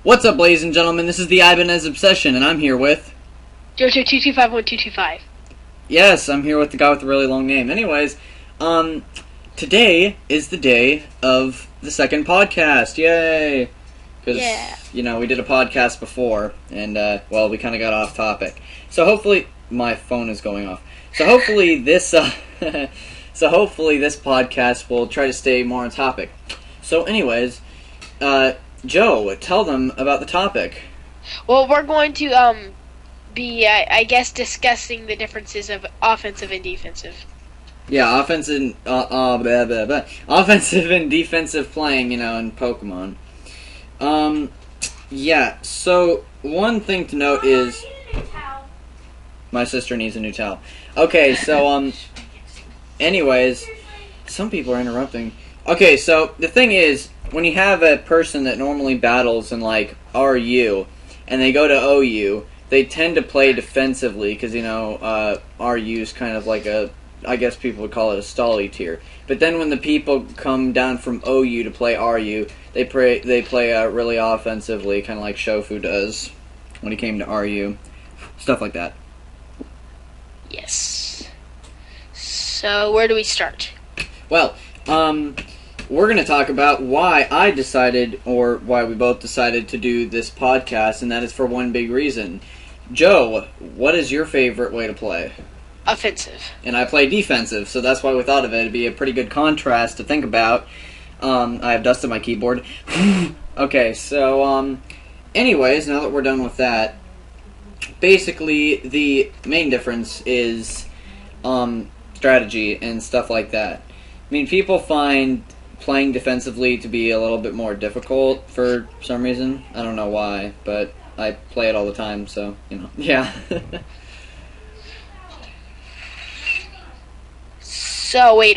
What's up, ladies and gentlemen? This is the Ibanez Obsession, and I'm here with... JoJo2251225. Yes, I'm here with the guy with the really long name. Anyways, today is the day of the second podcast. Yay! Because, we did a podcast before, and, we kind of got off topic. So hopefully... My phone is going off. So hopefully this, hopefully this podcast will try to stay more on topic. So anyways, Joe, tell them about the topic. Well, we're going to be, I guess, discussing the differences of offensive and defensive. Yeah, offensive and defensive playing, in Pokemon. Yeah. So one thing to note is my sister needs a new towel. Okay, so anyways, some people are interrupting. Okay, so the thing is, when you have a person that normally battles in, like, RU, and they go to OU, they tend to play defensively, because, RU is kind of like I guess people would call it a stally tier. But then when the people come down from OU to play RU, they play really offensively, kind of like Shofu does when he came to RU. Stuff like that. Yes. So, where do we start? Well, we're going to talk about why I decided, or why we both decided to do this podcast, and that is for one big reason. Joe, what is your favorite way to play? Offensive. And I play defensive, so that's why we thought of it. It'd be a pretty good contrast to think about. I have dust on my keyboard. Okay, so, anyways, now that we're done with that, basically the main difference is strategy and stuff like that. I mean, people find playing defensively to be a little bit more difficult for some reason. I don't know why, but I play it all the time, so, yeah. So, wait,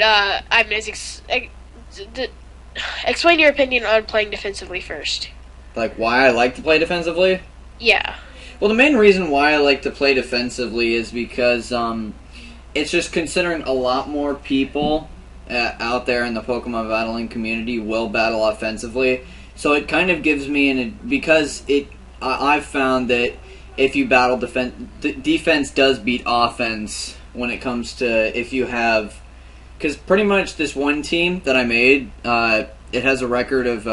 explain your opinion on playing defensively first. Like, why I like to play defensively? Yeah. Well, the main reason why I like to play defensively is because it's just considering a lot more people out there in the Pokemon battling community will battle offensively. So it kind of gives me because I've found that if you battle defense does beat offense when it comes to if you have, because pretty much this one team that I made, it has a record of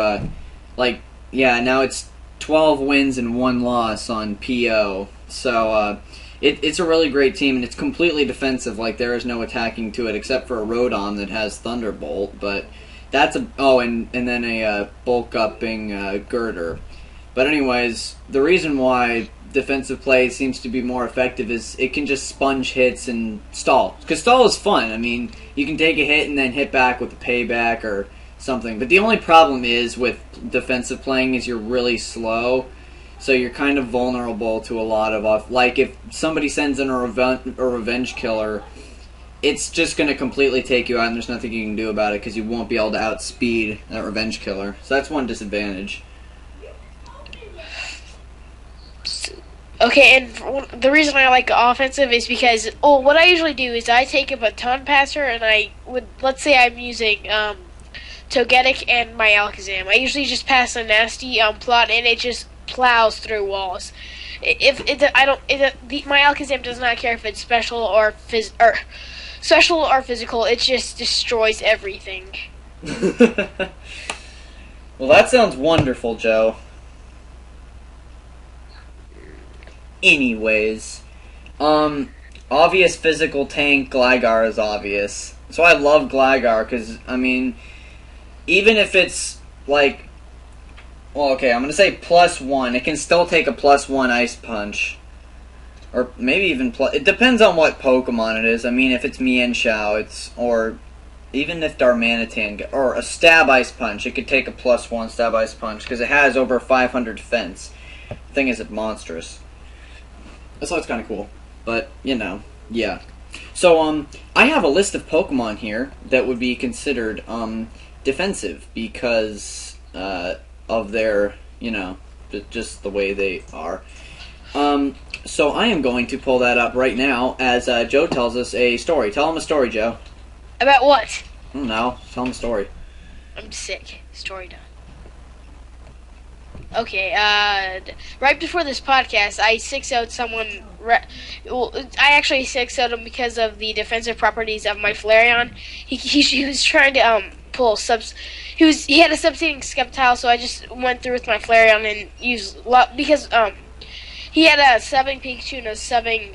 now it's 12 wins and 1 loss on PO. So it's a really great team, and it's completely defensive. Like, there is no attacking to it except for a Rodon that has Thunderbolt. But that's and then a bulk-upping Girder. But anyways, the reason why defensive play seems to be more effective is it can just sponge hits and stall. Because stall is fun. I mean, you can take a hit and then hit back with a payback or something. But the only problem is with defensive playing is you're really slow, so you're kind of vulnerable to a lot of like if somebody sends in a revenge killer, it's just going to completely take you out, and there's nothing you can do about it because you won't be able to outspeed that revenge killer. So that's one disadvantage. Okay, and the reason I like offensive is because what I usually do is I take a baton passer, and let's say I'm using Togetic and my Alakazam. I usually just pass a nasty plot, and it just plows through walls. My Alakazam does not care if it's special or physical. It just destroys everything. Well, that sounds wonderful, Joe. Anyways, obvious physical tank Gligar is obvious. So I love Gligar because, I mean, even if it's, like, I'm going to say +1. It can still take a +1 Ice Punch. Or maybe even it depends on what Pokemon it is. I mean, if it's Mienshao, or even if Darmanitan, or a Stab Ice Punch, it could take a +1 Stab Ice Punch, because it has over 500 defense. The thing is, it's monstrous. So it's kind of cool. But, yeah. So, I have a list of Pokemon here that would be considered, defensive because of their, just the way they are. So I am going to pull that up right now as Joe tells us a story. Tell him a story, Joe. About what? I don't know. Tell him a story. I'm sick. Story done. Okay, right before this podcast, I 6-0'd someone. Well, I actually 6-0'd him because of the defensive properties of my Flareon. He was trying to pull subs. He had a substituting Sceptile, so I just went through with my Flareon and used because he had a subbing Pikachu and a subbing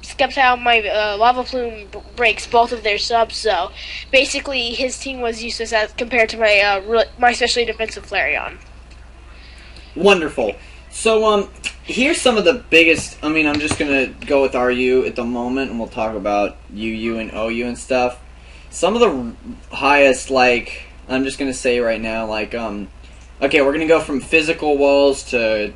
Sceptile. My Lava Plume breaks both of their subs, so basically his team was useless as compared to my especially defensive Flareon. Wonderful. So, here's some of the biggest. I mean, I'm just gonna go with RU at the moment, and we'll talk about UU and OU and stuff. Some of the highest, like, I'm just gonna say right now, like, okay, we're gonna go from physical walls to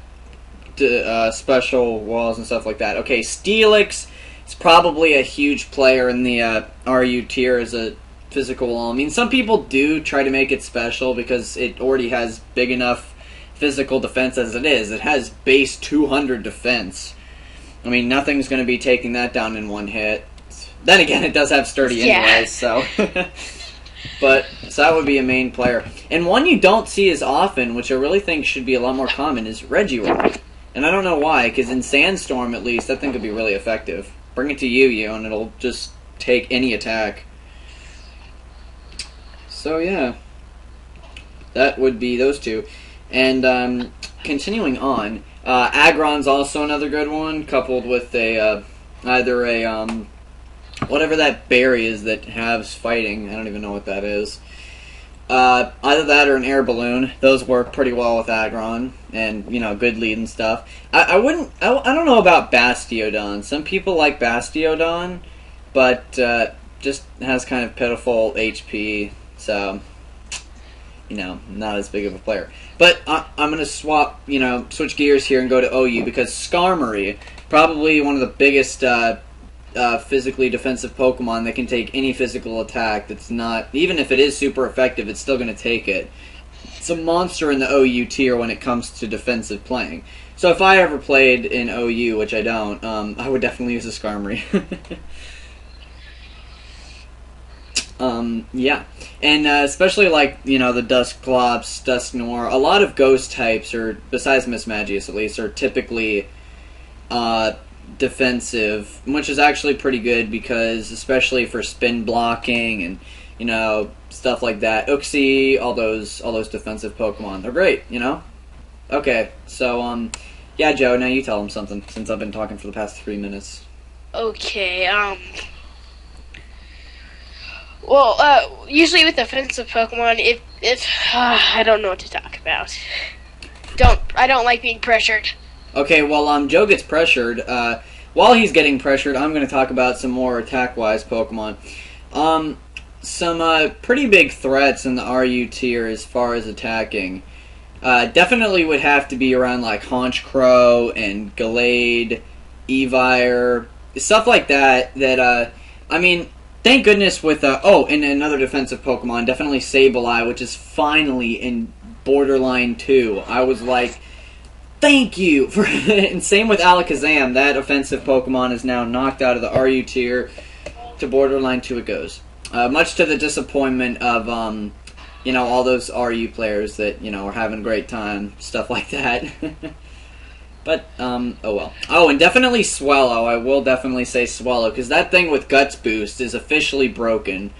special walls and stuff like that. Okay, Steelix is probably a huge player in the RU tier as a physical wall. I mean, some people do try to make it special because it already has big enough physical defense as it is. It has base 200 defense. I mean, nothing's going to be taking that down in one hit. Then again, it does have sturdy anyways, so. But, so that would be a main player. And one you don't see as often, which I really think should be a lot more common, is Regirock. And I don't know why, because in Sandstorm, at least, that thing could be really effective. Bring it to UU, and it'll just take any attack. So, yeah. That would be those two. And continuing on, Aggron's also another good one, coupled with either a whatever that berry is that has fighting. I don't even know what that is. Either that or an air balloon. Those work pretty well with Aggron, and good lead and stuff. I don't know about Bastiodon. Some people like Bastiodon, but just has kind of pitiful HP, so not as big of a player. But I'm going to switch gears here and go to OU because Skarmory, probably one of the biggest physically defensive Pokemon that can take any physical attack that's not, even if it is super effective, it's still going to take it. It's a monster in the OU tier when it comes to defensive playing. So if I ever played in OU, which I don't, I would definitely use a Skarmory. Yeah. And especially like, the Dusclops, Dusknoir, a lot of ghost types, or besides Mismagius at least, are typically defensive, which is actually pretty good because, especially for spin blocking and, stuff like that. Uxie, all those defensive Pokemon, they're great, Okay, so, yeah, Joe, now you tell them something, since I've been talking for the past 3 minutes. Okay, well, usually with offensive Pokemon, if I don't know what to talk about. I don't like being pressured. Okay, well, Joe gets pressured. While he's getting pressured, I'm going to talk about some more attack-wise Pokemon. Some pretty big threats in the RU tier as far as attacking. Definitely would have to be around like Honchkrow and Gallade, Evire, stuff like that. Thank goodness with, and another defensive Pokemon, definitely Sableye, which is finally in Borderline 2. I was like, thank you! And same with Alakazam, that offensive Pokemon is now knocked out of the RU tier. To Borderline 2 it goes. Much to the disappointment of, all those RU players that, are having a great time, stuff like that. But, oh well. Oh, and definitely Swallow. I will definitely say Swallow, because that thing with Guts Boost is officially broken.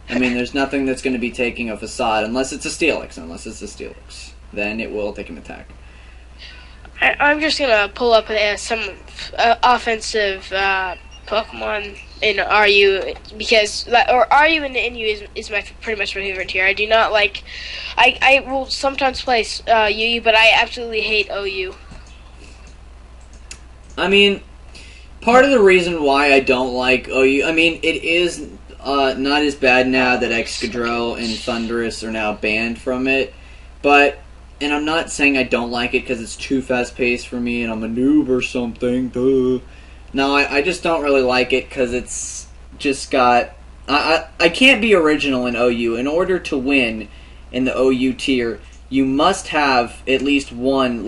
I mean, there's nothing that's going to be taking a Facade, unless it's a Steelix. Then it will take an attack. I'm just going to pull up some offensive Pokemon in RU, because, or RU and NU is my pretty much my favorite tier. I do not like, I will sometimes play UU, but I absolutely hate OU. I mean, part of the reason why I don't like OU, it is not as bad now that Excadrill and Thundurus are now banned from it, but, and I'm not saying I don't like it because it's too fast-paced for me and I'm a noob or something, duh. No, I just don't really like it because it's just got, I can't be original in OU. In order to win in the OU tier, you must have at least one,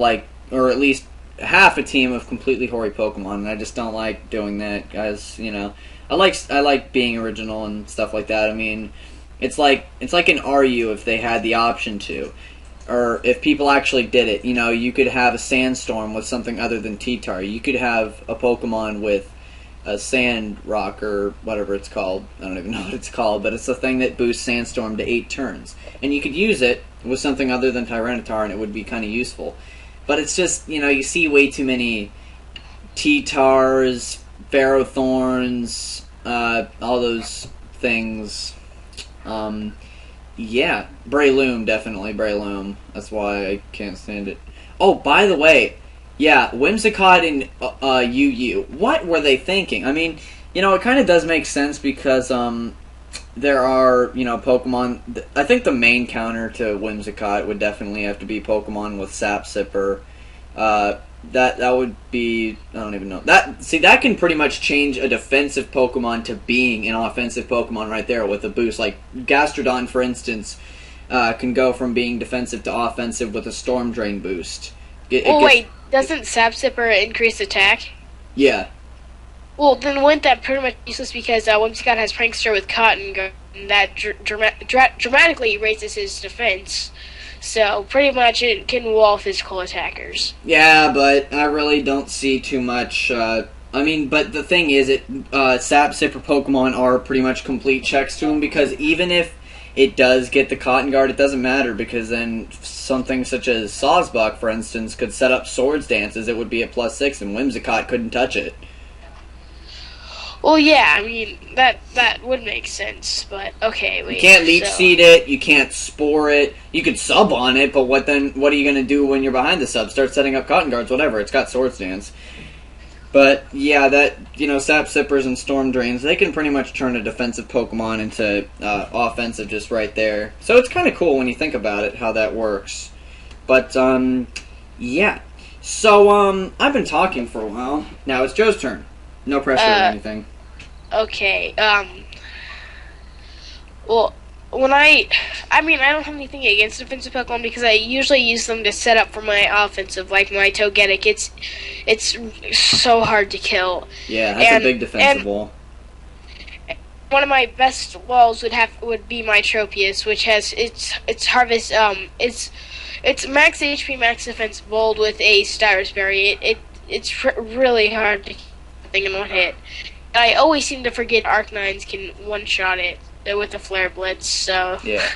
or at least half a team of completely hoary Pokemon, and I just don't like doing that, guys. I like being original and stuff like that. I mean, it's like an RU if they had the option to. or if people actually did it, you know, you could have a Sandstorm with something other than T-Tar. You could have a Pokemon with a Sand Rock or whatever it's called. I don't even know what it's called, but it's the thing that boosts Sandstorm to 8 turns. And you could use it with something other than Tyranitar, and it would be kind of useful. But it's just, you know, you see way too many T-Tars, Ferrothorns, all those things. Yeah, Breloom, definitely Breloom. That's why I can't stand it. Oh, by the way, yeah, Whimsicott and UU. What were they thinking? I mean, you know, it kind of does make sense because there are, you know, Pokemon. I think the main counter to Whimsicott would definitely have to be Pokemon with Sap Sipper. That would be, I don't even know. That can pretty much change a defensive Pokemon to being an offensive Pokemon right there with a boost. Like Gastrodon, for instance, can go from being defensive to offensive with a Storm Drain boost. Wait, doesn't Sap Sipper increase attack? Yeah. Well, then wouldn't that pretty much useless because Whimsicott has Prankster with Cotton Guard, and that dramatically raises his defense. So, pretty much it can wall physical attackers. Yeah, but I really don't see too much. I mean, but the thing is, Sap Sipper Pokemon are pretty much complete checks to him because even if it does get the Cotton Guard, it doesn't matter because then something such as Sawsbuck, for instance, could set up Swords Dances. It would be at +6, and Whimsicott couldn't touch it. Well, yeah, I mean, that would make sense, but okay, wait. You can't Leech Seed it, you can't Spore it, you could sub on it, but what are you going to do when you're behind the sub? Start setting up Cotton Guards, whatever, it's got Swords Dance. But, yeah, Sap Sippers and Storm Drains, they can pretty much turn a defensive Pokemon into offensive just right there. So it's kind of cool when you think about it, how that works. But, yeah. So, I've been talking for a while. Now it's Joe's turn. No pressure or anything. Okay, well, I don't have anything against defensive Pokemon because I usually use them to set up for my offensive, like my Togetic. It's so hard to kill. Yeah, that's a big defensive wall. One of my best walls would be my Tropius, which has its harvest. It's max HP, max defense, bold with a Styrus Berry. It's really hard to kill in one hit. I always seem to forget Arcanines can one-shot it with a Flare Blitz, so... Yeah.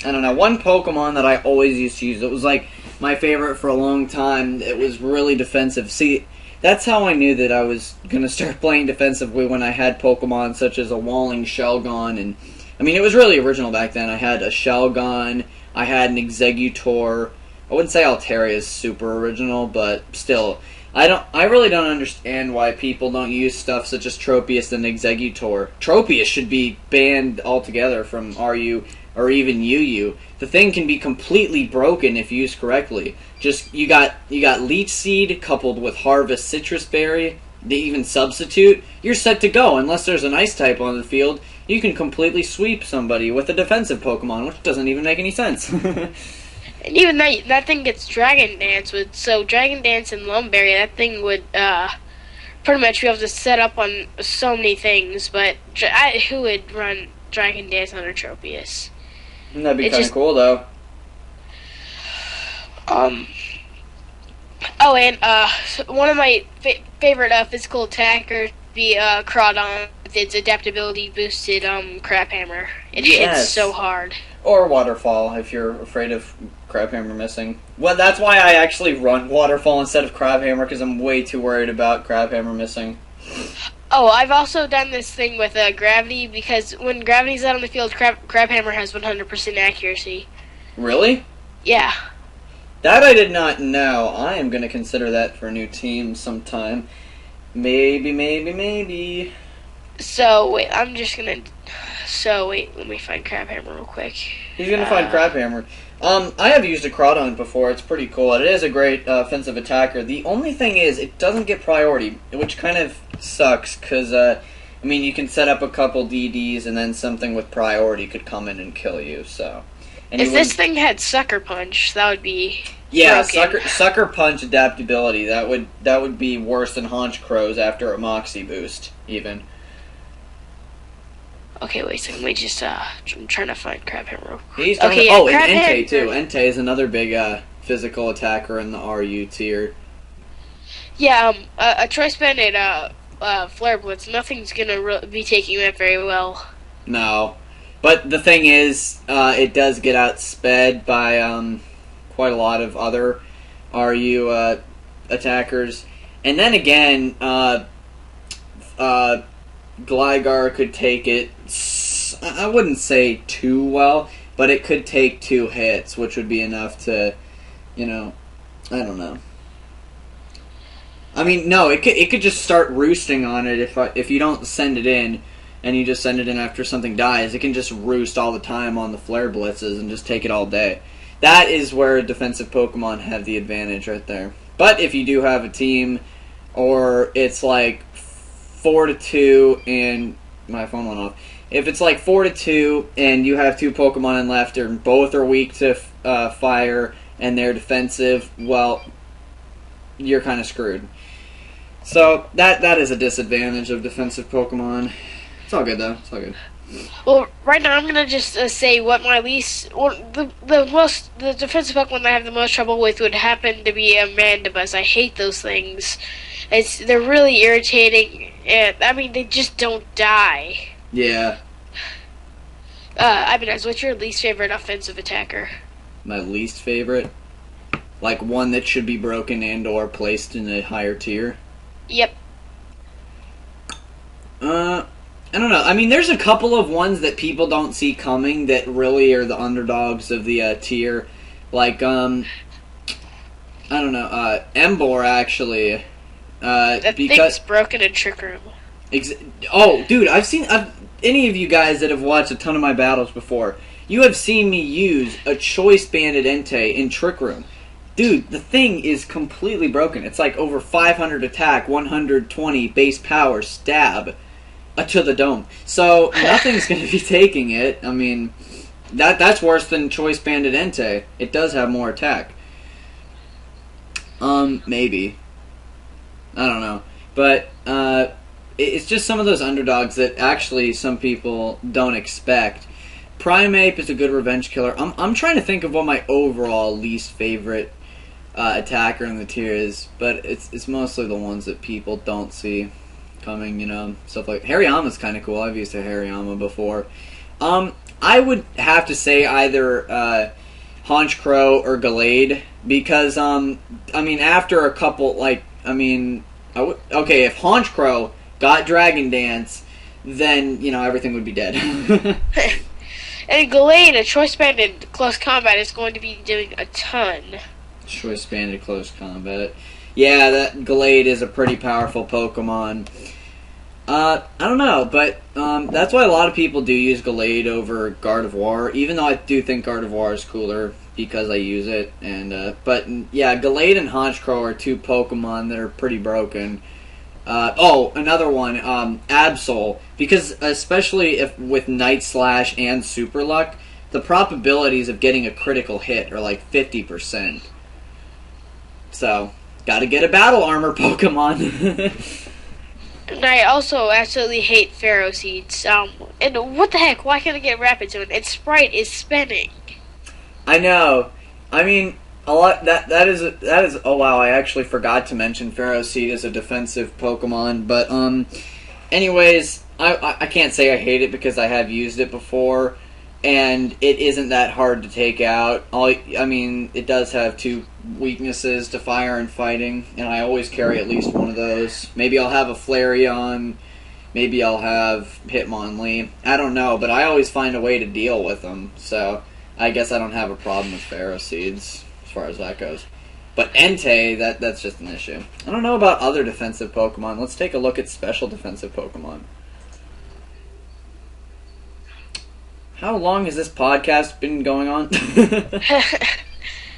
I don't know, one Pokemon that I always used to use, it was like my favorite for a long time, it was really defensive. See, that's how I knew that I was going to start playing defensively when I had Pokemon such as a Walling Shelgon, and... I mean, it was really original back then. I had a Shelgon, I had an Exeggutor. I wouldn't say Altaria is super original, but still... I really don't understand why people don't use stuff such as Tropius and Exeggutor. Tropius should be banned altogether from RU or even UU. The thing can be completely broken if used correctly. Just you got Leech Seed coupled with Harvest Citrus Berry, they even substitute, you're set to go unless there's an ice type on the field. You can completely sweep somebody with a defensive Pokemon, which doesn't even make any sense. And even that thing gets Dragon Dance with, so Dragon Dance and Lumberry, that thing would pretty much be able to set up on so many things. But who would run Dragon Dance under Tropius? That'd be kind of cool, though. Oh, and one of my favorite physical attackers would be Crawdon with its adaptability boosted Crab Hammer. It hits so hard. Or Waterfall if you're afraid of Crabhammer missing. Well, that's why I actually run Waterfall instead of Crabhammer, because I'm way too worried about Crabhammer missing. Oh, I've also done this thing with Gravity, because when Gravity's out on the field, Crabhammer has 100% accuracy. Really? Yeah. That I did not know. I am going to consider that for a new team sometime. Maybe. So, wait, let me find Crabhammer real quick. He's going to find Crabhammer. I have used a Crawdon before. It's pretty cool. It is a great offensive attacker. The only thing is, it doesn't get priority, which kind of sucks, because, you can set up a couple DDs, and then something with priority could come in and kill you, so... And if this thing had Sucker Punch, that would be Sucker Punch adaptability, that would be worse than Haunch Crows after a Moxie boost, even. Okay, wait a second. Let me just, I'm trying to find Crab Hammer. He's trying Okay, to, yeah, oh, and Crab Entei, too. Hammer. Entei is another big physical attacker in the RU tier. Yeah, a Choice Bandit, Flare Blitz, nothing's gonna be taking that very well. No. But the thing is, it does get outsped by quite a lot of other RU attackers. And then again, Gligar could take it, I wouldn't say too well, but it could take 2 hits, which would be enough to, I don't know. I mean, no, it could just start roosting on it if you don't send it in, and you just send it in after something dies. It can just roost all the time on the Flare Blitzes and just take it all day. That is where defensive Pokemon have the advantage right there. But if you do have a team, or it's like 4-2 and my phone went off. If it's like 4-2 and you have 2 Pokemon in left, and both are weak to fire and they're defensive, well, you're kind of screwed. So that is a disadvantage of defensive Pokemon. It's all good though. It's all good. Well, right now I'm gonna just say what my least, the defensive Pokemon that I have the most trouble with would happen to be a Mandibuzz. I hate those things. They're really irritating, and I mean they just don't die. Yeah. Ibanez, what's your least favorite offensive attacker? My least favorite, like one that should be broken and or placed in a higher tier. Yep. I don't know. I mean, there's a couple of ones that people don't see coming that really are the underdogs of the tier. Like, I don't know, Emboar, actually. That thing's broken in Trick Room. Oh, dude, I've seen... any of you guys that have watched a ton of my battles before, you have seen me use a Choice Banded Entei in Trick Room. Dude, the thing is completely broken. It's like over 500 attack, 120 base power, stab to the dome. So nothing's going to be taking it. I mean, that's worse than Choice Banded Entei. It does have more attack. Maybe. I don't know. But it's just some of those underdogs that actually some people don't expect. Primeape is a good revenge killer. I'm trying to think of what my overall least favorite attacker in the tier is, but it's mostly the ones that people don't see coming, stuff like Hariyama's kind of cool. I've used a Hariyama before. I would have to say either Honchkrow or Gallade, because I mean, after a couple, okay, if Honchkrow got Dragon Dance, then everything would be dead. And Gallade, a Choice Banded Close Combat, is going to be doing a ton. Choice Banded Close Combat. Yeah, that Gallade is a pretty powerful Pokemon. I don't know, but that's why a lot of people do use Gallade over Gardevoir, even though I do think Gardevoir is cooler because I use it. But yeah, Gallade and Honchkrow are 2 Pokemon that are pretty broken. Another one, Absol, because especially if with Night Slash and Super Luck, the probabilities of getting a critical hit are like 50%. So, gotta get a Battle Armor Pokemon. And I also absolutely hate Pharaoh Seeds. And what the heck? Why can't I get Rapid Zone? Its sprite is spinning. I know. I mean, a lot. That is. Oh wow! I actually forgot to mention Pharaoh Seed as a defensive Pokemon. But anyways, I can't say I hate it because I have used it before, and it isn't that hard to take out. I mean, it does have 2 weaknesses to fire and fighting, and I always carry at least one of those. Maybe I'll have a Flareon, maybe I'll have Hitmonlee. I don't know, but I always find a way to deal with them, so I guess I don't have a problem with Pharaoh Seeds as far as that goes. But Entei, that's just an issue. I don't know about other defensive Pokemon. Let's take a look at special defensive Pokemon. How long has this podcast been going on?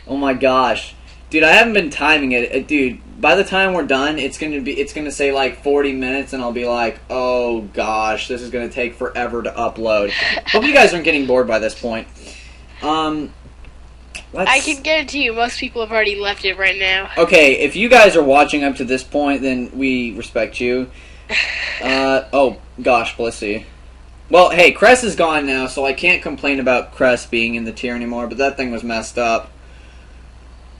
Oh my gosh. Dude, I haven't been timing it. Dude, by the time we're done, it's gonna say like 40 minutes, and I'll be like, oh gosh, this is gonna take forever to upload. Hope you guys aren't getting bored by this point. I can guarantee you most people have already left it right now. Okay, if you guys are watching up to this point, then we respect you. Oh gosh, Blissey. Well, hey, Cress is gone now, so I can't complain about Cress being in the tier anymore, but that thing was messed up,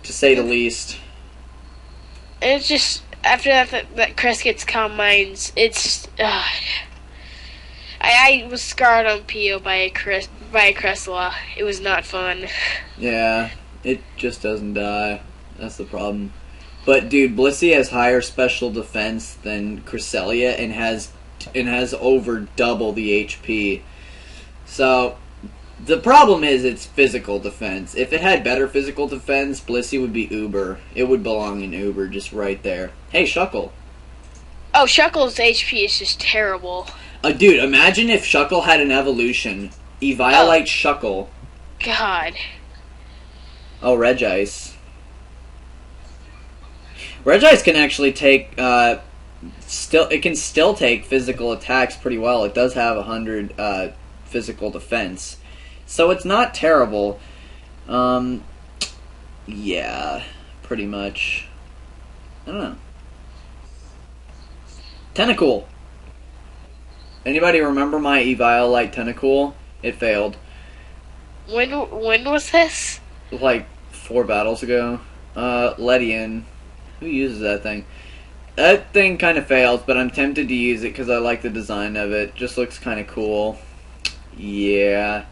to say the least. And it's just, after that Cress gets calm minds, it's, I was scarred on PO by a Cressla. It was not fun. Yeah, it just doesn't die. That's the problem. But dude, Blissey has higher special defense than Cresselia and has over double the HP. So the problem is its physical defense. If it had better physical defense, Blissey would be Uber. It would belong in Uber just right there. Hey, Shuckle. Oh, Shuckle's HP is just terrible. Dude, imagine if Shuckle had an evolution. Eviolite Shuckle. God. Oh, Regice. Regice can actually take, it can still take physical attacks pretty well. It does have 100, physical defense. So it's not terrible. Yeah, pretty much. I don't know. Tentacool. Anybody remember my Eviolite Tentacool? It failed. When was this? Like 4 battles ago. Ledian. Who uses that thing? That thing kind of fails, but I'm tempted to use it because I like the design of it. Just looks kind of cool. Yeah.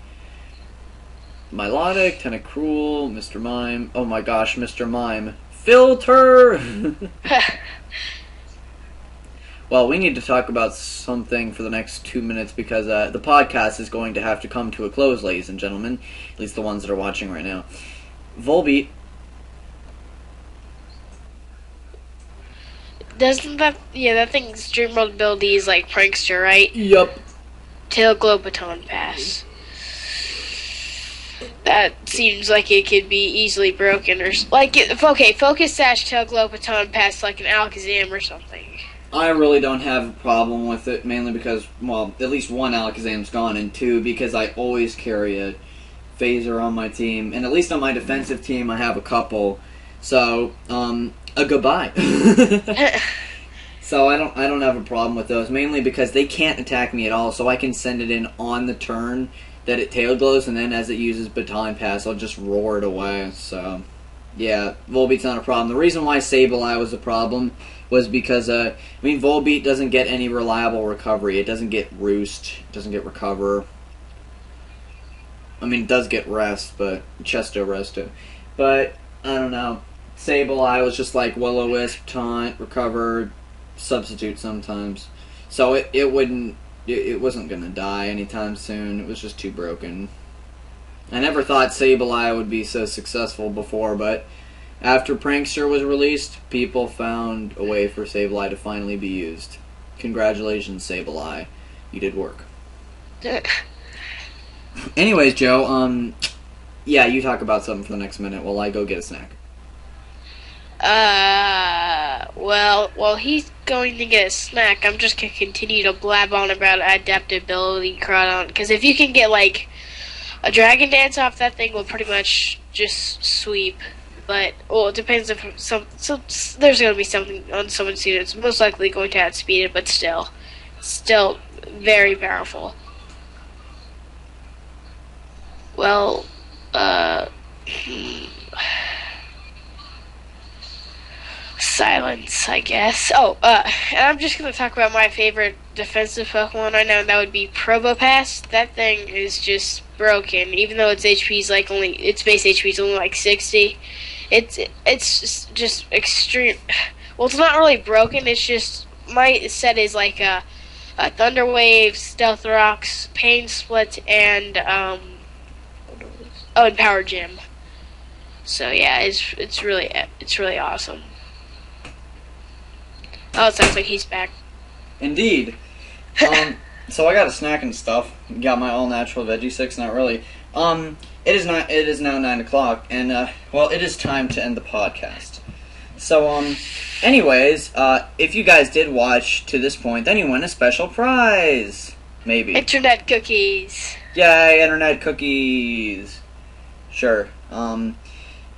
Milotic, Tentacruel, Mr. Mime. Oh my gosh, Mr. Mime. Filter! Well, we need to talk about something for the next 2 minutes because the podcast is going to have to come to a close, ladies and gentlemen. At least the ones that are watching right now. Volbeat. Doesn't that thing's Dream World ability is like Prankster, right? Yup. Tail Glow Baton Pass. That seems like it could be easily broken, or Focus Sash, Tail Glow Baton Pass like an Alakazam or something. I really don't have a problem with it, mainly because, well, at least one Alakazam's gone, and 2, because I always carry a Phaser on my team, and at least on my defensive team I have a couple. So, a goodbye. So I don't have a problem with those, mainly because they can't attack me at all, so I can send it in on the turn that it tail glows, and then as it uses Baton Pass, I'll just roar it away. So, yeah, Volbeat's not a problem. The reason why Sableye was a problem was because, Volbeat doesn't get any reliable recovery. It doesn't get Roost, it doesn't get Recover. I mean, it does get Rest, but Chesto Resto. But, I don't know. Sableye was just like Will-O-Wisp, Taunt, Recover, Substitute sometimes. So it wasn't gonna die anytime soon. It was just too broken. I never thought Sableye would be so successful before, but after Prankster was released, people found a way for Sableye to finally be used. Congratulations, Sableye. You did work. Anyways, Joe, yeah, you talk about something for the next minute while I go get a snack. Well, while he's going to get a snack, I'm just going to continue to blab on about adaptability, Crawdon, because if you can get, like, a Dragon Dance off, that thing will pretty much just sweep. But, well, it depends if there's going to be something on someone's team that's most likely going to outspeed it, but still very powerful. Well, silence, I guess. Oh, and I'm just going to talk about my favorite defensive Pokemon right now, and that would be Probopass. That thing is just broken, even though its HP's like its base HP's only like 60. It's just extreme. Well, it's not really broken. It's just my set is like a Thunder Wave, Stealth Rocks, Pain Split, and and Power Gym. So yeah, it's really awesome. Oh, it sounds like he's back. Indeed. So I got a snack and stuff. Got my all natural veggie sticks. Not really. It is now 9 o'clock, and well, it is time to end the podcast. So anyways, if you guys did watch to this point, then you win a special prize. Maybe. Internet cookies. Yay, internet cookies. Sure.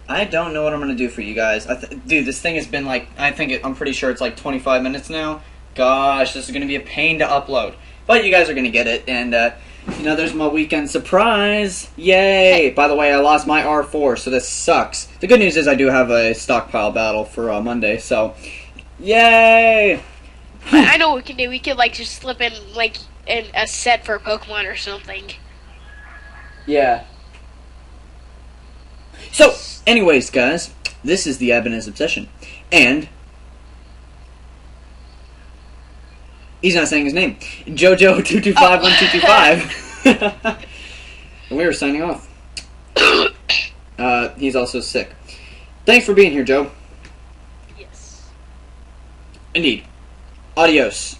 I don't know what I'm gonna do for you guys. Dude, this thing has been like, I'm pretty sure it's like 25 minutes now. Gosh, this is gonna be a pain to upload. But you guys are going to get it, and, there's my weekend surprise. Yay! By the way, I lost my R4, so this sucks. The good news is I do have a stockpile battle for Monday, so yay! I know what we can do. We could, just slip in, in a set for Pokemon or something. Yeah. So, anyways, guys, this is the Ibanez Obsession, and he's not saying his name. JoJo2251225. And we are signing off. He's also sick. Thanks for being here, Joe. Yes. Indeed. Adios.